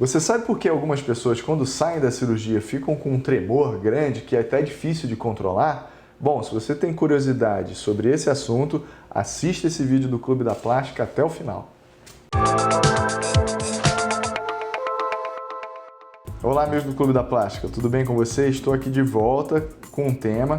Você sabe por que algumas pessoas, quando saem da cirurgia, ficam com um tremor grande que é até difícil de controlar? Bom, se você tem curiosidade sobre esse assunto, assista esse vídeo do Clube da Plástica até o final. Olá, amigos do Clube da Plástica, tudo bem com vocês? Estou aqui de volta com um tema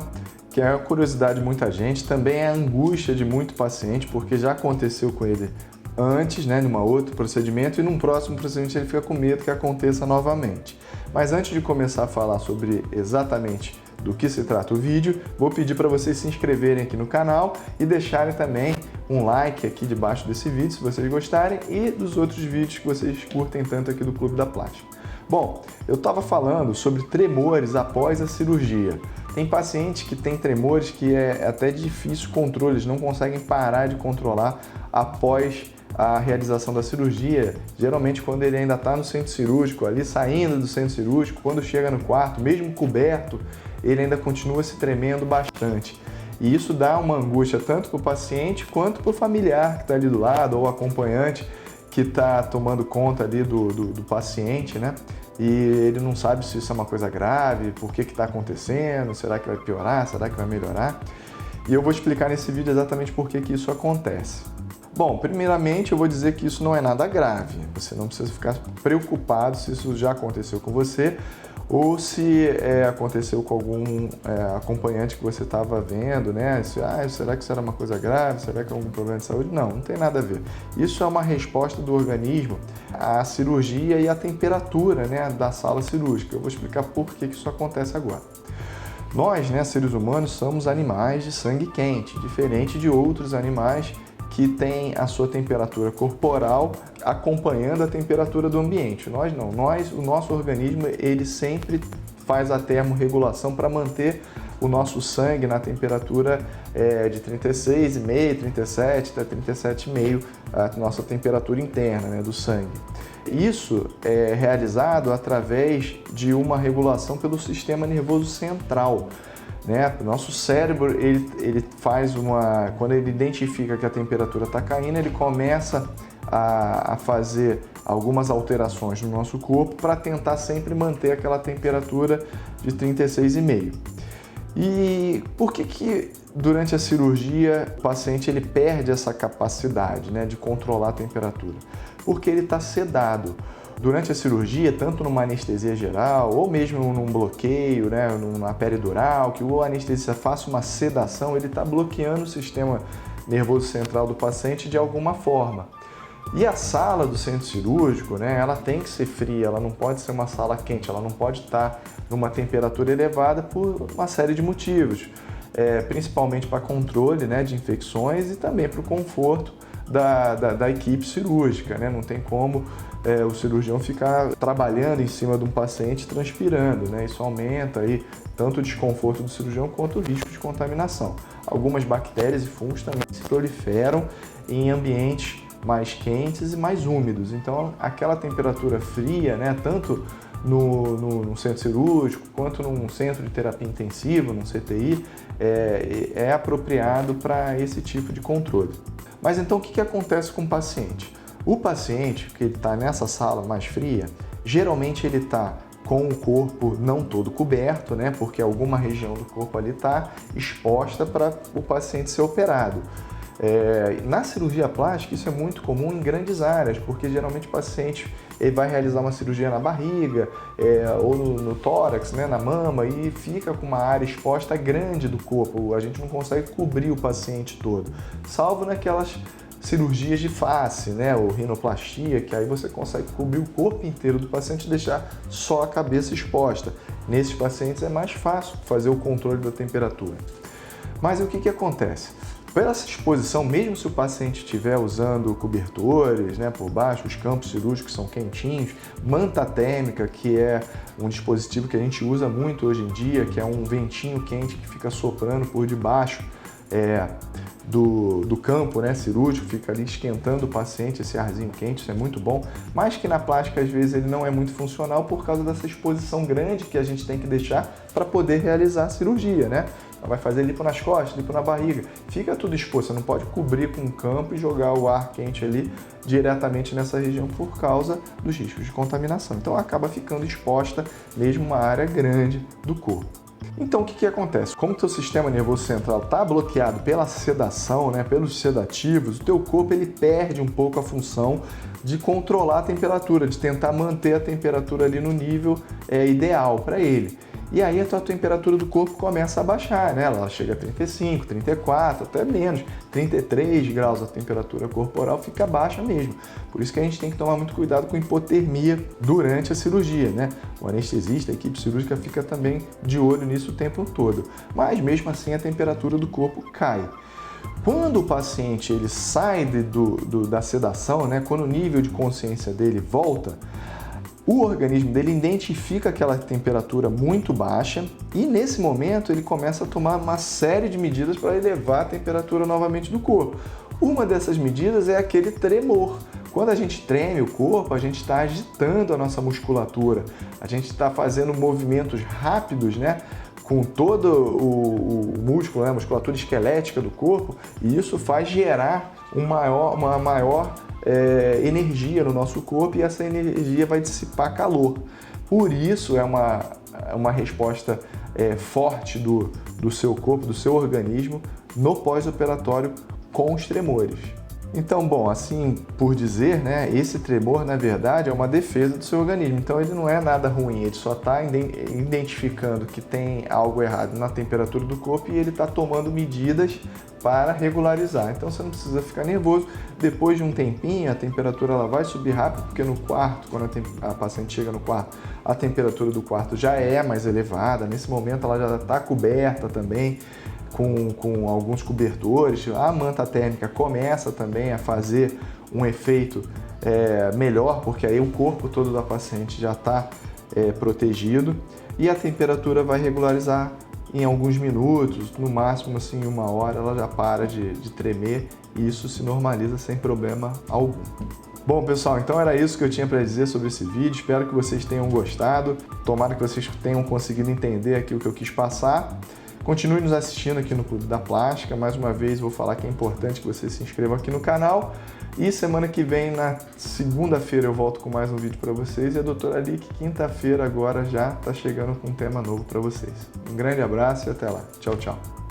que é a curiosidade de muita gente, também é a angústia de muito paciente, porque já aconteceu com ele antes, num outro procedimento, e num próximo procedimento ele fica com medo que aconteça novamente. Mas antes de começar a falar sobre exatamente do que se trata o vídeo, vou pedir para vocês se inscreverem aqui no canal e deixarem também um like aqui debaixo desse vídeo, se vocês gostarem, e dos outros vídeos que vocês curtem tanto aqui do Clube da Plástica. Bom, eu estava falando sobre tremores após a cirurgia. Tem pacientes que têm tremores que é até difícil controle, eles não conseguem parar de controlar após a realização da cirurgia, geralmente quando ele ainda está no centro cirúrgico, ali saindo do centro cirúrgico, quando chega no quarto, mesmo coberto, ele ainda continua se tremendo bastante. E isso dá uma angústia tanto para o paciente quanto para o familiar que está ali do lado, ou acompanhante que está tomando conta ali do paciente, né? E ele não sabe se isso é uma coisa grave, por que está acontecendo, será que vai piorar, será que vai melhorar? E eu vou explicar nesse vídeo exatamente por que isso acontece. Bom, primeiramente eu vou dizer que isso não é nada grave, você não precisa ficar preocupado se isso já aconteceu com você ou se aconteceu com algum acompanhante que você estava vendo, né? Será que isso era uma coisa grave? Será que é algum problema de saúde? Não, não tem nada a ver. Isso é uma resposta do organismo à cirurgia e à temperatura, né, da sala cirúrgica. Eu vou explicar por que isso acontece agora. Nós, seres humanos, somos animais de sangue quente, diferente de outros animais que tem a sua temperatura corporal acompanhando a temperatura do ambiente. Nós não, o nosso organismo, ele sempre faz a termorregulação para manter o nosso sangue na temperatura de 36,5, 37 até 37,5, a nossa temperatura interna, do sangue. Isso é realizado através de uma regulação pelo sistema nervoso central. O nosso cérebro, ele faz quando ele identifica que a temperatura está caindo, ele começa a fazer algumas alterações no nosso corpo para tentar sempre manter aquela temperatura de 36,5. E por que durante a cirurgia o paciente ele perde essa capacidade, de controlar a temperatura? Porque ele está sedado. Durante a cirurgia, tanto numa anestesia geral ou mesmo num bloqueio, numa peridural, que o anestesista faça uma sedação, ele está bloqueando o sistema nervoso central do paciente de alguma forma. E a sala do centro cirúrgico, ela tem que ser fria, ela não pode ser uma sala quente, ela não pode estar numa temperatura elevada por uma série de motivos, principalmente para controle, de infecções e também para o conforto da equipe cirúrgica, Não tem como o cirurgião ficar trabalhando em cima de um paciente transpirando, Isso aumenta aí tanto o desconforto do cirurgião quanto o risco de contaminação. Algumas bactérias e fungos também se proliferam em ambientes mais quentes e mais úmidos. Então, aquela temperatura fria, tanto no centro cirúrgico quanto num centro de terapia intensiva, num CTI, é apropriado para esse tipo de controle. Mas então o que acontece com o paciente? O paciente que está nessa sala mais fria, geralmente ele está com o corpo não todo coberto, porque alguma região do corpo ali está exposta para o paciente ser operado. Na cirurgia plástica isso é muito comum em grandes áreas, porque geralmente o paciente ele vai realizar uma cirurgia na barriga ou no tórax, na mama, e fica com uma área exposta grande do corpo. A gente não consegue cobrir o paciente todo, salvo naquelas cirurgias de face, ou rinoplastia, que aí você consegue cobrir o corpo inteiro do paciente e deixar só a cabeça exposta. Nesses pacientes é mais fácil fazer o controle da temperatura. Mas o que acontece? Pela essa exposição, mesmo se o paciente estiver usando cobertores, por baixo, os campos cirúrgicos são quentinhos, manta térmica, que é um dispositivo que a gente usa muito hoje em dia, que é um ventinho quente que fica soprando por debaixo do campo cirúrgico, fica ali esquentando o paciente, esse arzinho quente, isso é muito bom, mas que na plástica às vezes ele não é muito funcional por causa dessa exposição grande que a gente tem que deixar para poder realizar a cirurgia, vai fazer lipo nas costas, lipo na barriga. Fica tudo exposto, você não pode cobrir com um campo e jogar o ar quente ali diretamente nessa região por causa dos riscos de contaminação. Então acaba ficando exposta mesmo uma área grande do corpo. Então o que acontece? Como o teu sistema nervoso central está bloqueado pela sedação, né, pelos sedativos, o teu corpo ele perde um pouco a função de controlar a temperatura, de tentar manter a temperatura ali no nível ideal para ele. E aí a tua temperatura do corpo começa a baixar, né? Ela chega a 35, 34, até menos, 33 graus a temperatura corporal fica baixa mesmo. Por isso que a gente tem que tomar muito cuidado com hipotermia durante a cirurgia, né? O anestesista, a equipe cirúrgica fica também de olho nisso o tempo todo. Mas mesmo assim a temperatura do corpo cai. Quando o paciente ele sai da sedação, né? Quando o nível de consciência dele volta, o organismo dele identifica aquela temperatura muito baixa e nesse momento ele começa a tomar uma série de medidas para elevar a temperatura novamente do corpo. Uma dessas medidas é aquele tremor. Quando a gente treme o corpo, a gente está agitando a nossa musculatura, a gente está fazendo movimentos rápidos, né? Com todo o músculo, né? A musculatura esquelética do corpo, e isso faz gerar uma maior energia no nosso corpo e essa energia vai dissipar calor. Por isso é uma resposta forte do seu corpo, do seu organismo no pós-operatório com os tremores. Então, bom, assim por dizer, né, esse tremor na verdade é uma defesa do seu organismo. Então ele não é nada ruim, ele só está identificando que tem algo errado na temperatura do corpo e ele está tomando medidas para regularizar. Então você não precisa ficar nervoso. Depois de um tempinho a temperatura ela vai subir rápido, porque no quarto, quando a paciente chega no quarto, a temperatura do quarto já é mais elevada. Nesse momento ela já está coberta também com alguns cobertores. A manta térmica começa também a fazer um efeito melhor, porque aí o corpo todo da paciente já está protegido e a temperatura vai regularizar em alguns minutos, no máximo assim, em 1 hora, ela já para de tremer e isso se normaliza sem problema algum. Bom, pessoal, então era isso que eu tinha para dizer sobre esse vídeo. Espero que vocês tenham gostado. Tomara que vocês tenham conseguido entender aqui o que eu quis passar. Continue nos assistindo aqui no Clube da Plástica. Mais uma vez vou falar que é importante que você se inscreva aqui no canal. E semana que vem, na segunda-feira, eu volto com mais um vídeo para vocês. E a doutora Lick, quinta-feira agora, já está chegando com um tema novo para vocês. Um grande abraço e até lá. Tchau, tchau.